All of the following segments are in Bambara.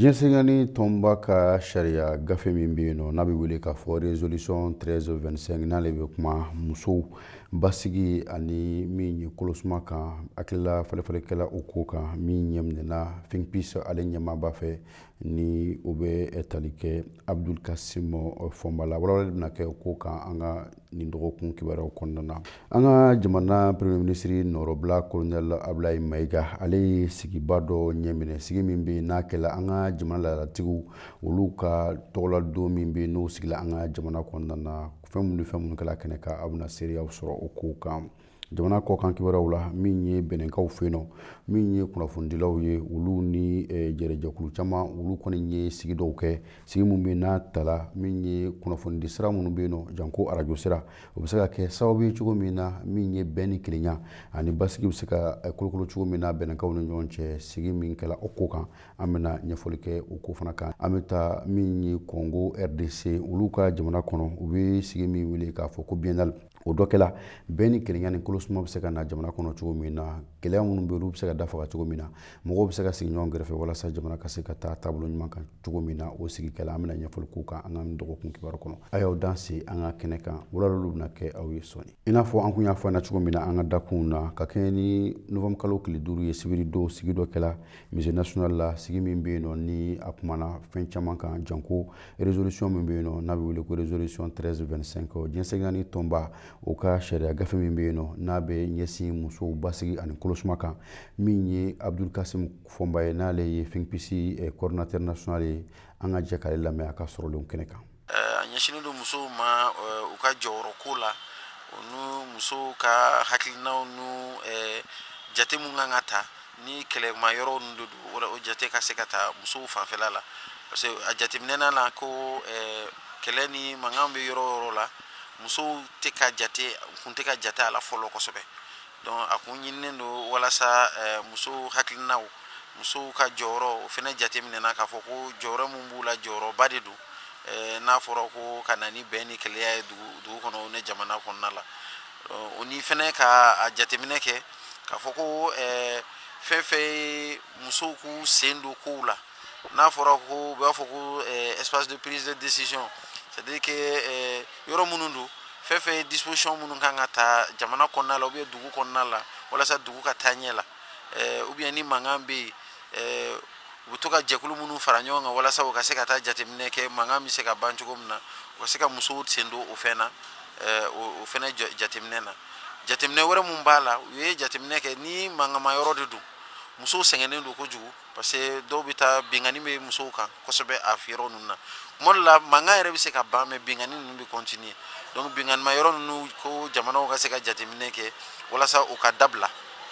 Jensengani tomba ka sharia gafe min be no na be wele ka fo resolution 1325 na le be kuma muso basigi ani min ye kolosuma kan akila fale kala o ko kan min yemne na think peace ale nyama ba fe ni obe etalike Abdul Kasim Fombala wala na ke ko kan anga ni dogo kun kibara kondana anga jamana premier ministre Norobla colonel Ablaye Maiga ale sigi bado nyemine sigi min be na kala anga jamana la tigu olu ka tola do min be no sigla anga jamana kondana fɛn kala kɛnɛ ka abuna seriyaw sɔrɔ o ko kan jamana kɔ kan kibaruw la min ye bɛnɛnkaw feno min ye kunnafonidilaw ye olu ni jɛrɛjɛkulu caman olu kɔni ye sigi dɔw kɛ sigi mun be n'a tala min ye kunnafonidi sira minnu be no janko arajo sira o be se ka kɛ sababu ye cogo min na min ye bɛn ni kelenya ani basigi be se ka kolokolo cogo min na bɛnɛnkaw ni ɲɔgɔn cɛ sigi min kɛla o ko kan an bena ɲɛfɔli kɛ o ko fana kan an be taa min ye Congo RDC olu ka jamana kɔnɔ u be sigi min wele k'a fɔ ko biennale o dɔ kɛla bɛn ni kelenya ni kolosuma be se ka na jamana kɔnɔ cogo min na kelenya minnu be olu be se ka dafaga cogo min na mɔgɔw be se ka sigi ɲɔgɔn gɛrɛfɛ walasa jamana ka se ka taa taabolo ɲuman kan cogo min na o sigi kɛla an bena ɲɛfɔli k'o kan an ka dɔgɔkun kibaru kɔnɔ a y'aw dan se an ka kɛnɛ kan wala'olu bena kɛ aw ye sɔni i n'a fɔ an kun y'a fɔ na cogo min na an ka dakun na ka kɛɲɛ ni novembre kalo tile 5 ye sibiri don sigi dɔ kɛla musée national la sigi min be yen nɔ ni a kumana fɛn caman kan janko résolution min be yen nɔ n'a be wele ko résolution 1325 jɛnsɛngani tɔnba o ka sharia gafe min be yen nɔ n'a be ɲɛsin musow basigi ani kolosuma kan min ye Abdul Kasim Fomba ye n'ale ye think peace coordinateur national ye an ka jɛ k'ale lamɛn a ka sɔrɔlenw kɛnɛ kan a ɲɛsinin don musow ma u ka jɔyɔrɔ ko la o nu musow ka hakilinaw nu jate mun kan ka ta ni kɛlɛma yɔrɔ nu do o jate ka se ka ta musow fanfɛla la parce que a jateminɛna la ko kɛlɛ ni mankan bɛ yɔrɔ o yɔrɔ la musow tɛ ka jate a la fɔlɔ kosɛbɛ donc a kun ɲininen don walasa musow hakilinaw musow ka jɔyɔrɔ o fɛnɛ jateminɛna k'a fɔ ko jɔyɔrɔ mun b'u la jɔyɔrɔba de don n'a fɔra ko ka na ni bɛn ni kɛlɛya ye dugu kɔnɔ ne jamana kɔnɔna la o ni fɛnɛ ka a jateminɛ kɛ k'a fɔ ko fɛn fɛn ye musow k'u sen don kow la n'a fɔra ko u b'a fɔ ko espace de prise de décision c'est-à-dire que yɔrɔ minnu don fɛn fɛn ye disposition minnu kan ka ta jamana kɔnɔna la ou bien dugu kɔnɔna la walasa dugu ka taa ɲɛ la ou bien ni mankan bɛ yen u bɛ to ka jɛkulu minnu fara ɲɔgɔn kan walasa u ka se ka taa jateminɛ kɛ mankan bɛ se ka ban cogo min na u ka se ka musow sen don o fɛn na o fɛnɛ jateminɛ na jateminɛ wɛrɛ mun b'a la u ye jateminɛ kɛ ni mankanma yɔrɔ de don musow sɛgɛnnen don kojugu parce que dɔw bɛ taa bingani bɛ musow kan kosɛbɛ a yɔrɔ ninnu na tuma dɔ la mankan yɛrɛ bɛ se ka ban mais bingani ninnu bɛ continuer donc binganima yɔrɔ ninnu ko jamanaw ka se ka jateminɛ kɛ walasa u ka dabila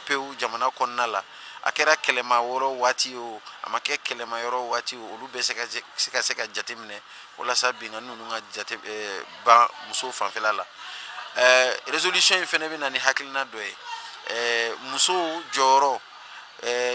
pewu jamana kɔnɔna la a kɛra kɛlɛma yɔrɔ waati o a ma kɛ kɛlɛma yɔrɔ waati o olu bɛ se ka jateminɛ walasa bingani ninnu ka jate ban musow fanfɛla la résolution in fɛnɛ bɛ na ni hakilina dɔ ye musow jɔyɔrɔ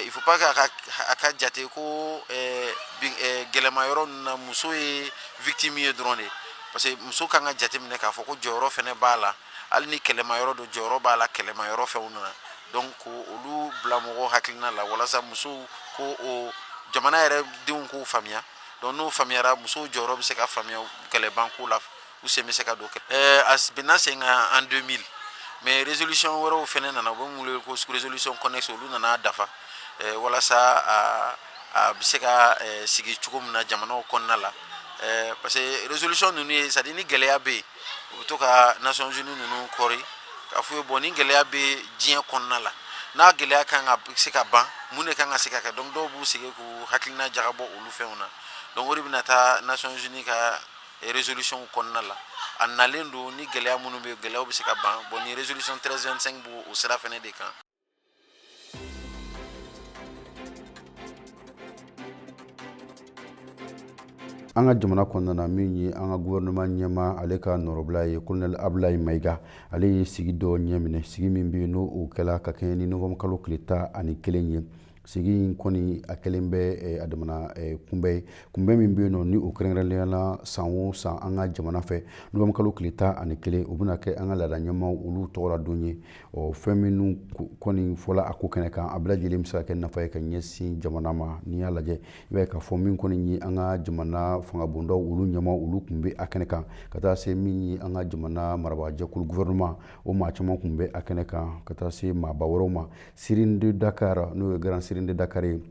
il faut pas a ka jate ko gɛlɛma yɔrɔ ninnu na muso ye victime ye dɔrɔn de parce que muso kan ka jateminɛ k'a fɔ ko jɔyɔrɔ fɛnɛ b'a la hali ni kɛlɛma yɔrɔ don jɔyɔrɔ b'a la kɛlɛma yɔrɔ fɛnw na donc ko olu bila mɔgɔw hakilina la walasa musow ko o jamana yɛrɛ denw k'u faamuya donc n'o faamuyara musow jɔyɔrɔ bɛ se ka faamuya kɛlɛban ko la u sen bɛ se ka don a bɛna sen kan en 2000 mais résolution wɛrɛw fɛnɛ nana u bɛ wele ko résolution connexe olu nana dafa walasa a bɛ se ka sigi cogo min na jamanaw kɔnɔna la parce que résolution ninnu ye c'est à dire ni gɛlɛya bɛ yen u bɛ to ka Nations Unies ninnu kɔri k'a fɔ bon ni gɛlɛya bɛ diɲɛ kɔnɔna la n'a gɛlɛya kan ka se ka ban mun de kan ka se ka kɛ donc dɔw b'u sigi k'u hakilina jagabɔ olu fɛnw na donc o de bɛna taa Nations Unies ka résolution kɔnɔna la a nalen don ni gɛlɛya minnu bɛ yen gɛlɛyaw bɛ se ka ban bon ni résolution 1325 b'o o sira fɛnɛ de kan. an ka jamana kɔnɔna min ye an ka gouvernement ɲɛma ale ka nɔrɔbila ye colonel Ablaye Maiga ale ye sigi dɔ ɲɛminɛ sigi min bɛ yen n'o kɛla ka kɛɲɛ ni novembre kalo tile 11 ye sigi in kɔni a kɛlen bɛ a damana kunbɛn min bɛ yen nɔ ni o kɛrɛnkɛrɛnnenyala san o san an ka jamana fɛ novembre kalo tile 11 o bɛna kɛ an ka laada ɲɛmaw olu tɔgɔ ladon ye fɛn minnu kɔni fɔla a ko kɛnɛ kan a bɛɛ lajɛlen bɛ se ka kɛ nafa ye ka ɲɛsin jamana ma n'i y'a lajɛ i b'a ye k'a fɔ min kɔni ye an ka jamana fangabondaw olu ɲɛmaw olu tun bɛ a kɛnɛ kan ka taa se min ye an ka jamana marabaajɛkulu gouvernement o maa caman tun bɛ a kɛnɛ kan ka taa se maaba wɛrɛw ma Serigne de Dakar n'o ye grand Serigne de Dakar ye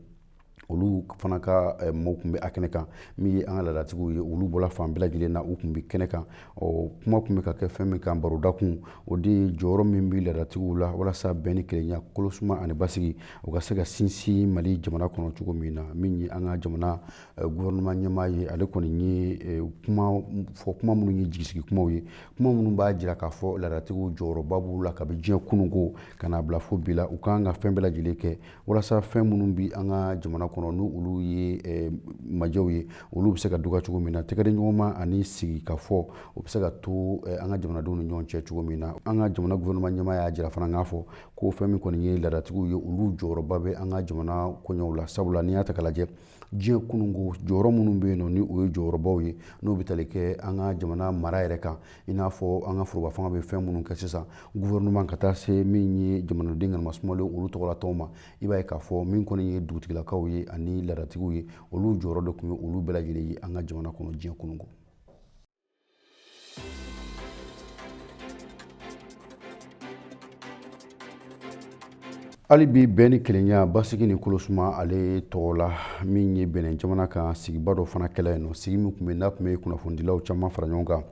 olu fana ka mɔgɔw tun bɛ a kɛnɛ kan min ye an ka laadatigiw ye olu bɔra fan bɛɛ lajɛlen na u tun bɛ kɛnɛ kan kuma tun bɛ ka kɛ fɛn min kan baroda kun o de ye jɔyɔrɔ min bɛ laadatigiw la walasa bɛn ni kelenya kolosuma ani basigi o ka se ka sinsin Mali jamana kɔnɔ cogo min na min ye an ka jamana gouvernement ɲɛmaa ye ale kɔni ye kuma minnu ye jigisigi kumaw ye kuma minnu b'a jira k'a fɔ laadatigiw jɔyɔrɔba b'u la kabi diɲɛ kununko ka n'a bila fo bi la u kan ka fɛn bɛɛ lajɛlen kɛ walasa fɛn minnu bi an ka jamana kɔnɔ n'u olu ye majɛw ye olu bɛ se ka dɔgɔya cogo min na tɛgɛdi ɲɔgɔnma ani sigi ka fɔ o bɛ se ka to an ka jamanadenw ni ɲɔgɔn cɛ cogo min na an ka jamana gouvernement ɲɛmaa y'a jira fana k'a fɔ ko fɛn min kɔni ye laadatigiw ye olu jɔyɔrɔba bɛ an ka jamana koɲɛw la sabula n'i y'a ta k'a lajɛ diɲɛ kununko jɔyɔrɔ minnu bɛ yen nɔ ni o ye jɔyɔrɔbaw ye n'o bɛ tali kɛ an ka jamana mara yɛrɛ kan i n'a fɔ an ka foroba fanga bɛ fɛn minnu kɛ sisan gouvernement ka taa se min ye jamanaden ŋanima sumalen olu tɔgɔlatɔw ma i b'a ye k'a fɔ min kɔni ye dugutigilakaw ye ani laadatigiw ye olu jɔyɔrɔ de tun ye olu bɛɛ lajɛlen ye an ka jamana kɔnɔ diɲɛ kununko. hali bi bɛn ni kelenya basigi ni kolosuma ale tɔgɔ la min ye bɛnɛ jamana kan sigiba dɔ fana kɛla yen nɔ sigi min tun bɛ n'a tun bɛ kunnafonidilaw caman fara ɲɔgɔn kan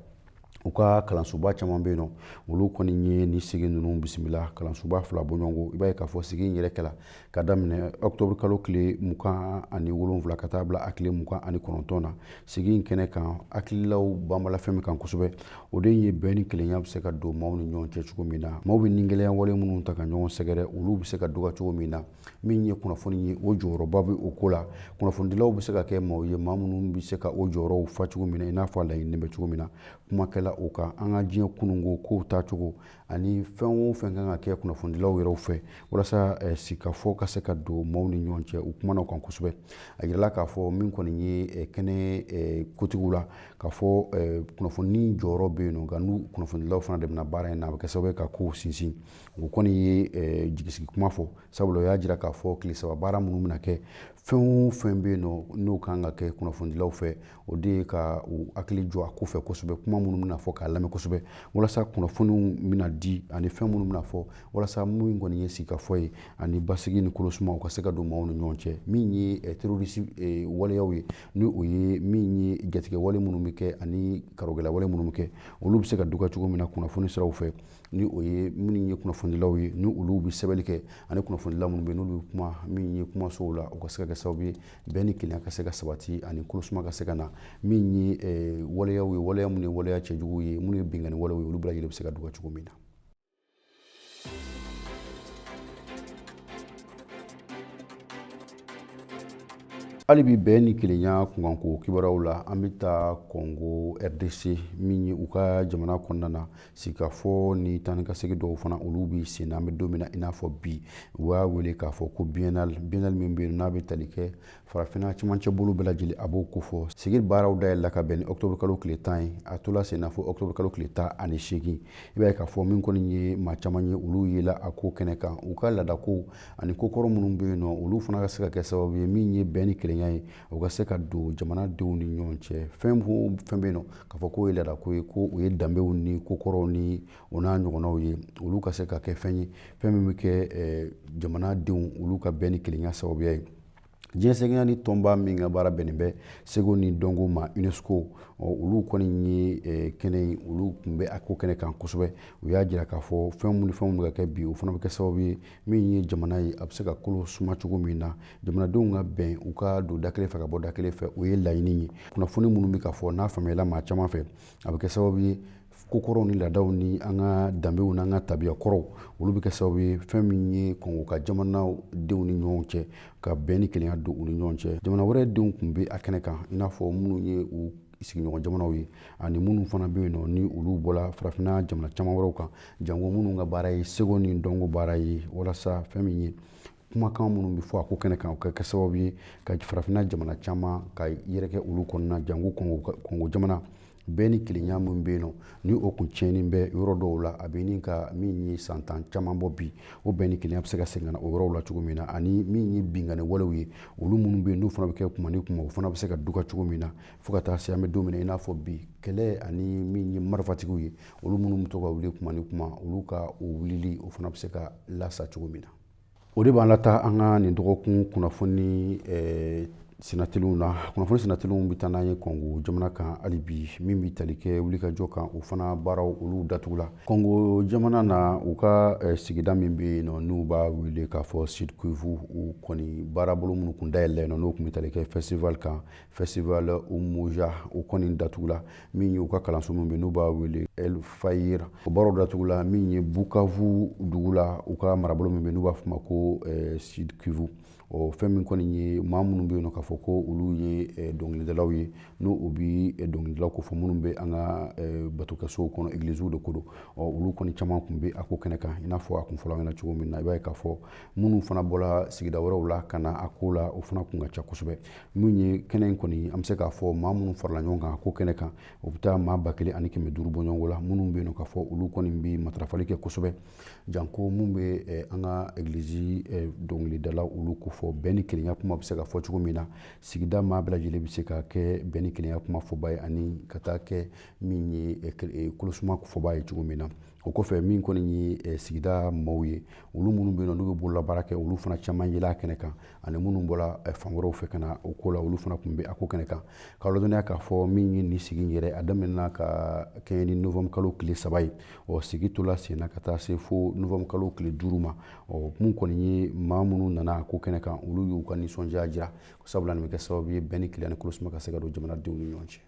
u ka kalansoba caman bɛ yen nɔ olu kɔni ye ni sigi ninnu bisimila kalansoba 2 bɔɲɔgɔnko i b'a ye k'a fɔ sigi in yɛrɛ kɛla ka daminɛ octobre kalo tile 27 ka taa bila a tile 29 na sigi in kɛnɛ kan hakililaw banbala fɛn min kan kosɛbɛ o de ye bɛn ni kelenya bɛ se ka don maaw ni ɲɔgɔn cɛ cogo min na maaw bɛ nigɛlɛya wale minnu ta ka ɲɔgɔn sɛgɛrɛ olu bɛ se ka dɔgɔya cogo min na min ye kunnafoni ye o jɔyɔrɔba bɛ o ko la kunnafonidilaw bɛ se ka kɛ maaw ye maa minnu bɛ se ka o jɔyɔrɔw fa cogo min na i n'a fɔ a laɲini bɛ cogo min na kumakɛla o kan an ka diɲɛ kununko kow taacogo ani fɛn o fɛn kan ka kɛ kunnafonidilaw yɛrɛ fɛ walasa sigikafɔ ka se ka don maaw ni ɲɔgɔn cɛ u kumana o kan kosɛbɛ a jirala k'a fɔ min kɔni ye kɛnɛ kotigiw la k'a fɔ kunnafoni jɔyɔrɔ bɛ yen nɔ nka n'u kunnafonidilaw fana de bɛna baara in na a bɛ kɛ sababu ye ka kow sinsin o kɔni ye jigisigi kuma fɔ sabula o y'a jira k'a fɔ tile 3 baara minnu bɛna kɛ fɛn o fɛn bɛ yen nɔ n'o kan ka kɛ kunnafonidilaw fɛ o de ye ka u hakili jɔ a ko fɛ kosɛbɛ kuma minnu bɛna fɔ k'a lamɛn kosɛbɛ walasa kunnafoniw bɛna di ani fɛn minnu bɛna fɔ walasa min kɔni ye sigikafɔ ye ani basigi ni kolosuma u ka se ka don maaw ni ɲɔgɔn cɛ min ye terroriste waleyaw ye ni o ye min ye jatigɛ wale minnu bɛ kɛ ani karogɛla wale minnu bɛ kɛ olu bɛ se ka dɔgɔya cogo min na kunnafoni siraw fɛ ni o ye minnu ye kunnafonidilaw ye ni olu bɛ sɛbɛnni kɛ ani kunnafonidilaw minnu bɛ yen n'olu bɛ kuma min ye kumasow la o ka se ka kɛ sababu ye bɛn ni kelenya ka se ka sabati ani kolosuma ka se ka na min ye waleyaw ye waleya minnu ye waleya cɛjuguw ye minnu ye bɛnkanni waleyaw ye olu bɛɛ lajɛlen bɛ se ka dɔgɔya cogo min na. hali bi bɛn ni kelenya kunkanko kibaruyaw la an bɛ taa Congo RDC min ye u ka jamana kɔnɔna na sigikafɔ ni taa ni ka segin dɔw fana olu bɛ sen na an bɛ don min na i n'a fɔ bi u y'a wele k'a fɔ ko biennale min bɛ yen n'a bɛ tali kɛ farafinna cɛmancɛ bolo bɛɛ lajɛlen a b'o ko fɔ sigi baaraw dayɛlɛla ka bɛn ni octobre kalo tile 10 ye a tola sen na fo octobre kalo tile 18 i b'a ye k'a fɔ min kɔni ye maa caman ye olu yela a ko kɛnɛ kan u ka laadako ani kokɔrɔ minnu bɛ yen nɔ olu fana ka se ka kɛ sababu ye min ye bɛn ni kelenya ye o ka se ka don jamanadenw ni ɲɔgɔn cɛ fɛn bɛ yen nɔ k'a fɔ k'o ye laadako ye ko o ye danbew ni kokɔrɔw ni o n'a ɲɔgɔnnaw ye olu ka se ka kɛ fɛn ye fɛn min bɛ kɛ jamanadenw olu ka bɛn ni kelenya sababuya ye diɲɛ sɛgɛnya ni tɔnba min ka baara bɛnnen bɛ seko ni dɔnko ma UNESCO olu kɔni ye kɛnɛ ye olu tun bɛ a ko kɛnɛ kan kosɛbɛ u y'a jira k'a fɔ fɛn minnu bɛ ka kɛ bi o fana bɛ kɛ sababu ye min ye jamana ye a bɛ se ka kolo suma cogo min na jamanadenw ka bɛn u ka don da kelen fɛ ka bɔ da kelen fɛ o ye laɲini ye kunnafoni minnu bɛ ka fɔ n'a faamuyala maa caman fɛ a bɛ kɛ sababu ye kokɔrɔw ni laadaw ni an ka danbew n'an ka tabiya kɔrɔw olu bɛ kɛ sababu ye fɛn min ye Congo ka jamanadenw ni ɲɔgɔn cɛ ka bɛn ni kelenya don u ni ɲɔgɔn cɛ jamana wɛrɛ denw tun bɛ a kɛnɛ kan i n'a fɔ minnu ye u sigiɲɔgɔn jamanaw ye ani minnu fana bɛ yen nɔ ni olu bɔra farafinna jamana caman wɛrɛw kan jango minnu ka baara ye seko ni dɔnko baara ye walasa fɛn min ye kumakan minnu bɛ fɔ a ko kɛnɛ kan o ka kɛ sababu ye ka farafinna jamana caman ka yɛrɛkɛ olu kɔnɔna jango Kongo jamana bɛɛ ni kelenya min bɛ yen nɔ ni o kun tiɲɛnen bɛ yɔrɔ dɔw la a bɛ nin ka min ye san 10 caman bɔ bi o bɛɛ ni kelenya bɛ se ka segin ka na o yɔrɔw la cogo min na ani min ye bingani walew ye olu minnu bɛ yen n'o fana bɛ kɛ kuma ni kuma o fana bɛ se ka duga cogo min na fo ka taa se an bɛ don min na i n'a fɔ bi kɛlɛ ani min ye marifatigiw ye olu minnu bɛ to ka wuli kuma ni kuma olu ka o wulili o fana bɛ se ka lasa cogo min na o de b'an lataa an ka nin dɔgɔkun kunnafoni sinatiliw na kunnafoni sinatiliw bɛ taa n'an ye Kongo jamana kan hali bi min bɛ tali kɛ wulikajɔ kan o fana baaraw olu datugula Kongo jamana na u ka sigida min bɛ yen nɔ n'u b'a wele k'a fɔ Sud Kivu u kɔni baarabolo minnu kun dayɛlɛ yen nɔ n'o kun bɛ tali kɛ festival kan festival Umoja o kɔni datugula min ye u ka kalanso min bɛ yen n'u b'a wele El Fayir o baaraw datugula min ye Bukavu dugu la u ka marabolo min bɛ yen n'u b'a fɔ o ma ko Sud Kivu fɛn min kɔni ye maa minnu bɛ yen nɔ k'a fɔ ko olu ye dɔnkilidalaw ye n'o o bi dɔnkilidilaw ko fɔ minnu bɛ an ka batokɛsow kɔnɔ églises de ko don olu kɔni caman kun bɛ a ko kɛnɛ kan i n'a fɔ a kun fɔla ɲɛna cogo min na i b'a ye k'a fɔ minnu fana bɔra sigida wɛrɛw la ka na a ko la o fana kun ka ca kosɛbɛ min ye kɛnɛ in kɔni an bɛ se k'a fɔ maa minnu farala ɲɔgɔn kan a ko kɛnɛ kan o bɛ taa maa 1500 bɔ ɲɔgɔn la minnu bɛ yen nɔ k'a fɔ olu kɔni bɛ matarafali kɛ kosɛbɛ janko mun bɛ an ka église dɔnkilidalaw olu ko fɔ bɛn ni kelenya kuma bɛ se ka fɔ cogo min na sigida maa bɛɛ lajɛlen bɛ se ka kɛ bɛn ni kelenya kuma fɔba ye ani ka taa kɛ min ye kolosuma fɔba ye cogo min na o kɔfɛ min kɔni ye sigida maaw ye olu minnu bɛ yen nɔ n'u bɛ bololabaara kɛ olu fana caman yela kɛnɛ kan ani minnu bɔra fan wɛrɛw fɛ ka na o ko la olu fana kun bɛ a ko kɛnɛ kan k'a ladɔnniya k'a fɔ min ye nin sigi in yɛrɛ a daminɛna ka kɛɲɛ ni novembre kalo tile 3 ye sigi tola sen na ka taa se fo novembre kalo tile 5 ma mun kɔni ye maa minnu nana a ko kɛnɛ kan olu y'u ka nisɔndiya jira sabula nin bɛ kɛ sababu ye bɛn ni kelenya ni kolosuma ka se ka don jamanadenw ni ɲɔgɔn cɛ.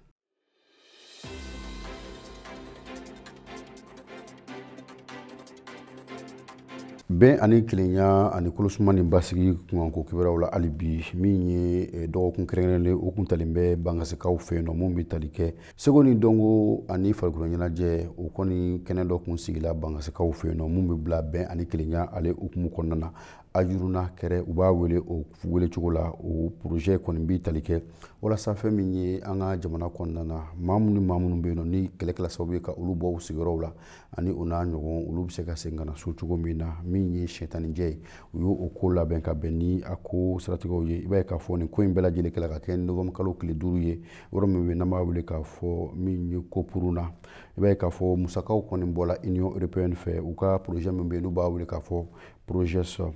bɛn ani kelenya ani kolosuma ni basigi kunkanko kibaruyaw la hali bi min ye dɔgɔkun kɛrɛnkɛrɛnnen o kun talen bɛ bangasikaw fɛ yen nɔ mun bɛ tali kɛ seko ni dɔnko ani farikolo ɲɛnajɛ o kɔni kɛnɛ dɔ kun sigila bangasikaw fɛ yen nɔ mun bɛ bila bɛn ani kelenya ale hukumu kɔnɔna na ajuruna kɛrɛ u b'a wele o wele cogo la o projet kɔni bɛ tali kɛ walasa fɛn min ye an ka jamana kɔnɔna na maa minnu bɛ yen nɔ ni kɛlɛ kɛla sababu ye ka olu bɔ u sigiyɔrɔw la ani o n'a ɲɔgɔn olu bɛ se ka segin ka na so cogo min na min ye sɛtanijɛ ye u y'o ko labɛn ka bɛn ni a ko siratigɛw ye i b'a ye k'a fɔ nin ko in bɛɛ lajɛlen kɛla ka kɛ novembre kalo tile 5 ye yɔrɔ min bɛ n'an b'a wele k'a fɔ min ye kopuruna i b'a ye k'a fɔ musakaw kɔni bɔla union européenne fɛ u ka projet min bɛ yen n'u b'a wele k'a fɔ projet sɔrɔ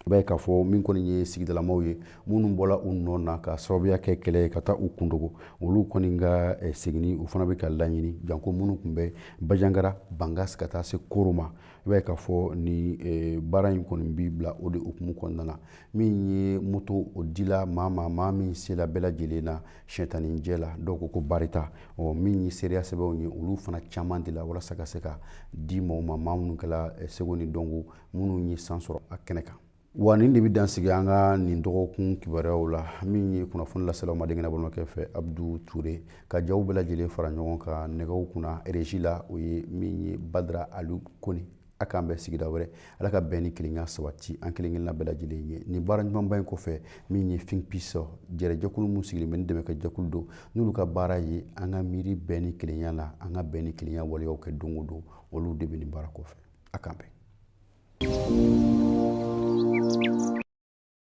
i b'a ye k'a fɔ min kɔni ye sigidalamaw ye minnu bɔla u nɔ na ka sababuya kɛ kɛlɛ ye ka taa u kundogo olu kɔni ka seginni u fana bɛ ka laɲini janko minnu tun bɛ Bajangara Bangas ka taa se Koro ma i b'a ye k'a fɔ ni baara in kɔni bɛ bila o de hukumu kɔnɔna na min ye moto o dila maa min sela bɛɛ lajɛlen na sɛtanijɛ la dɔw ko barita min ye seereya sɛbɛnw ye olu fana caman de la walasa ka se ka di maaw ma maa minnu kɛla seko ni dɔnko minnu ye san sɔrɔ a kɛnɛ kan. Wa nin de bɛ dansigi an ka nin dɔgɔkun kibaruyaw la min ye kunnafoni laselaw ma denkɛ balimakɛ fɛ Abdou Touré ka jaw bɛɛ lajɛlen fara ɲɔgɔn kan nɛgɛw kunna régie la o ye min ye Badara Alu Kone a k'an bɛɛ sigida wɛrɛ ala ka bɛn ni kelenya sabati an kelen kelenna bɛɛ lajɛlen ye nin baara ɲumanba in kɔfɛ min ye Think Peace jɛrɛjɛkulu min sigilen bɛ ni dɛmɛ kɛ jɛkulu don n'olu ka baara ye an ka miiri bɛn ni kelenya la an ka bɛn ni kelenya waleyaw kɛ don o don olu de bɛ nin baara kɔfɛ a k'an bɛn.